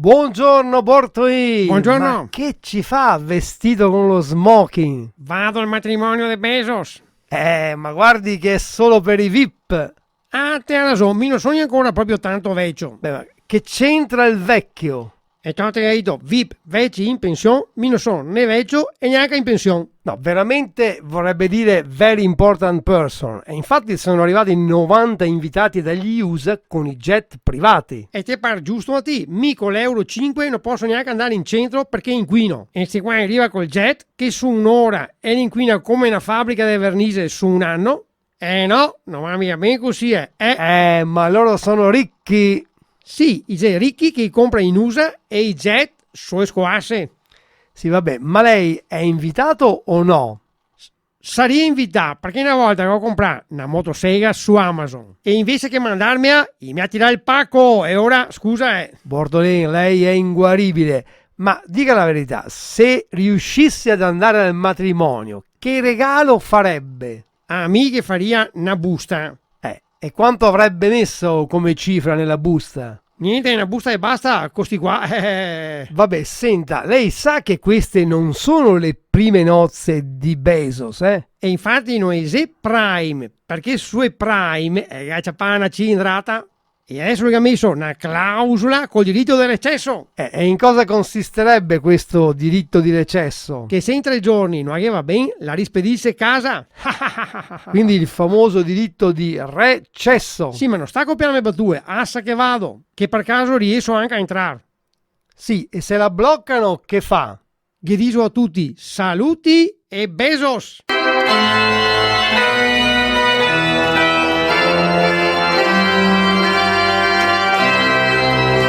Buongiorno Bortoli! Buongiorno! Ma che ci fa vestito con lo smoking? Vado al matrimonio di Bezos. Ma guardi che è solo per i VIP! Ah, te hai ragione, mi non sono ancora proprio tanto vecchio. Beh, ma che c'entra il vecchio? E tanto che hai detto VIP, vecchi in pensione, mi non sono né vecchio e neanche in pensione. No, veramente vorrebbe dire very important person. E infatti sono arrivati 90 invitati dagli USA con i jet privati. E te pare giusto a te, mica l'Euro 5 non posso neanche andare in centro perché inquino. E se qua arriva col jet, che su un'ora e inquina come una fabbrica di vernise su un anno, no, non va mica bene così, Ma loro sono ricchi! Sì, i jet ricchi che compra in USA e i jet su scoasse. Sì, vabbè, ma lei è invitato o no? Sarei invitato perché una volta avevo comprato una motosega su Amazon e invece che mandarmela mi ha tirato il pacco e ora scusa Bordolin, lei è inguaribile, ma dica la verità, se riuscisse ad andare al matrimonio, che regalo farebbe? a me che faria una busta. E quanto avrebbe messo come cifra nella busta? Niente, una busta e basta, costi qua. Vabbè, senta, lei sa che queste non sono le prime nozze di Bezos, eh? E infatti non è se Prime, perché su Prime c'è una cilindrata e adesso gli ha messo una clausola col diritto del recesso. E in cosa consisterebbe questo diritto di recesso? Che se in 3 giorni non arriva bene, la rispedisce a casa. Quindi il famoso diritto di recesso. Sì, ma non sta copiando le battute, assa che vado, che per caso riesco anche a entrare. Sì, e se la bloccano, che fa? Gli dico a tutti, saluti e Bezos!